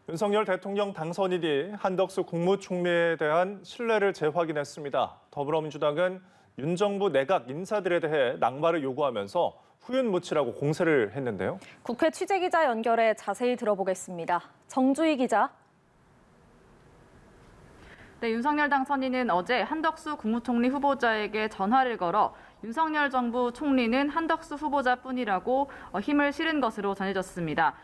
윤석열 대통령 당선인이 한덕수 국무총리에 대한 신뢰를 재확인했습니다. 더불어민주당은 윤 정부 내각 인사들에 대해 낙마를 요구하면서 후윤무치라고 공세를 했는데요. 국회 취재기자 연결해 자세히 들어보겠습니다. 정주희 기자. 네, 윤석열 당선인은 어제 한덕수 국무총리 후보자에게 전화를 걸어 윤석열 정부 총리는 한덕수 후보자뿐이라고 힘을 실은 것으로 전해졌습니다.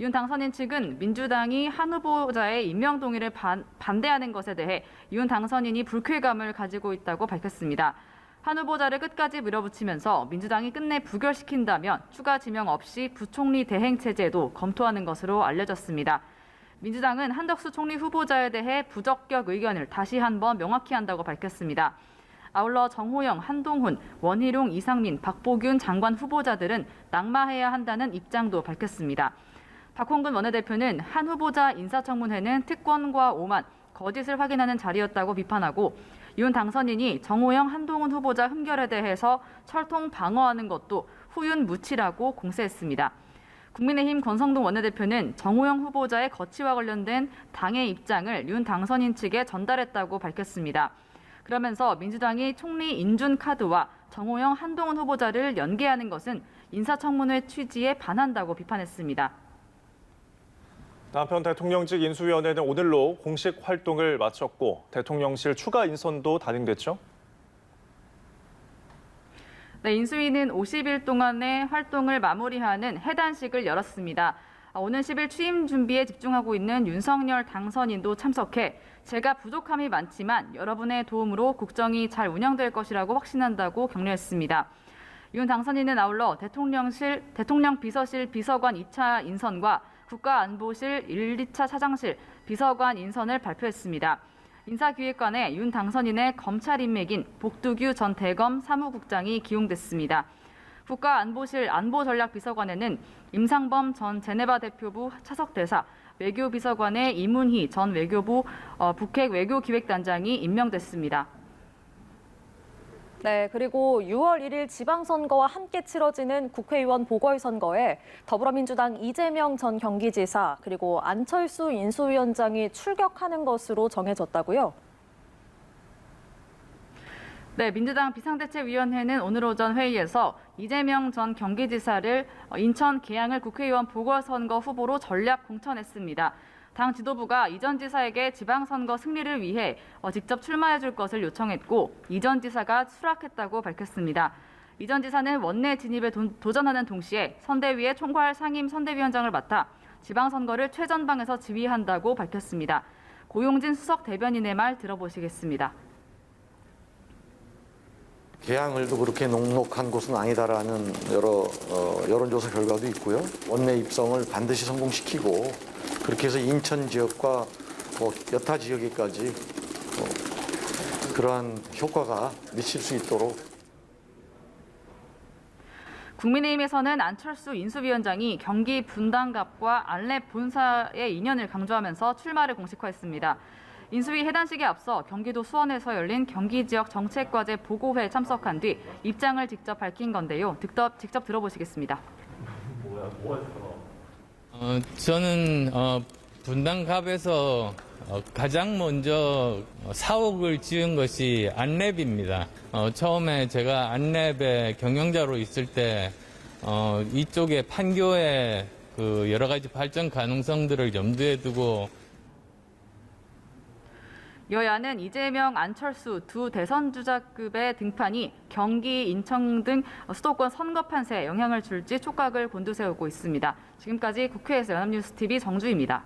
윤 당선인 측은 민주당이 한 후보자의 임명 동의를 반대하는 것에 대해 윤 당선인이 불쾌감을 가지고 있다고 밝혔습니다. 한 후보자를 끝까지 밀어붙이면서 민주당이 끝내 부결시킨다면 추가 지명 없이 부총리 대행 체제도 검토하는 것으로 알려졌습니다. 민주당은 한덕수 총리 후보자에 대해 부적격 의견을 다시 한번 명확히 한다고 밝혔습니다. 아울러 정호영, 한동훈, 원희룡, 이상민, 박보균 장관 후보자들은 낙마해야 한다는 입장도 밝혔습니다. 박홍근 원내대표는 한 후보자 인사청문회는 특권과 오만, 거짓을 확인하는 자리였다고 비판하고 윤 당선인이 정호영, 한동훈 후보자 흠결에 대해서 철통 방어하는 것도 후윤무치라고 공세했습니다. 국민의힘 권성동 원내대표는 정호영 후보자의 거취와 관련된 당의 입장을 윤 당선인 측에 전달했다고 밝혔습니다. 그러면서 민주당이 총리 인준 카드와 정호영, 한동훈 후보자를 연계하는 것은 인사청문회 취지에 반한다고 비판했습니다. 한편 대통령직 인수위원회는 오늘로 공식 활동을 마쳤고 대통령실 추가 인선도 단행됐죠? 네, 인수위는 50일 동안의 활동을 마무리하는 해단식을 열었습니다. 오는 10일 취임 준비에 집중하고 있는 윤석열 당선인도 참석해 제가 부족함이 많지만 여러분의 도움으로 국정이 잘 운영될 것이라고 확신한다고 격려했습니다. 윤 당선인은 아울러 대통령 비서실 비서관 2차 인선과 국가안보실 1, 2차 차장실 비서관 인선을 발표했습니다. 인사기획관에 윤 당선인의 검찰 인맥인 복두규 전 대검 사무국장이 기용됐습니다. 국가안보실 안보전략비서관에는 임상범 전 제네바 대표부 차석대사, 외교비서관에 이문희 전 외교부 북핵 외교기획단장이 임명됐습니다. 네, 그리고 6월 1일 지방선거와 함께 치러지는 국회의원 보궐선거에 더불어민주당 이재명 전 경기지사 그리고 안철수 인수위원장이 출격하는 것으로 정해졌다고요? 네, 민주당 비상대책위원회는 오늘 오전 회의에서 이재명 전 경기지사를 인천 계양을 국회의원 보궐선거 후보로 전략 공천했습니다. 당 지도부가 이 전 지사에게 지방선거 승리를 위해 직접 출마해 줄 것을 요청했고 이 전 지사가 수락했다고 밝혔습니다. 이 전 지사는 원내 진입에 도전하는 동시에 선대위의 총괄 상임 선대위원장을 맡아 지방선거를 최전방에서 지휘한다고 밝혔습니다. 고용진 수석 대변인의 말 들어보시겠습니다. 계양을도 그렇게 녹록한 곳은 아니다라는 여러 여론조사 결과도 있고요. 원내 입성을 반드시 성공시키고 그렇게 해서 인천 지역과 여타 지역에까지 그러한 효과가 미칠 수 있도록. 국민의힘에서는 안철수 인수위원장이 경기 분당갑과 안랩 본사의 인연을 강조하면서 출마를 공식화했습니다. 인수위 해단식에 앞서 경기도 수원에서 열린 경기지역 정책과제 보고회에 참석한 뒤 입장을 직접 밝힌 건데요. 직접 들어보시겠습니다. 저는 분당갑에서 가장 먼저 사옥을 지은 것이 안랩입니다. 처음에 제가 안랩의 경영자로 있을 때 이쪽에 판교의 그 여러 가지 발전 가능성들을 염두에 두고 여야는 이재명, 안철수 두 대선 주자급의 등판이 경기, 인천 등 수도권 선거 판세에 영향을 줄지 촉각을 곤두세우고 있습니다. 지금까지 국회에서 연합뉴스TV 정주희입니다.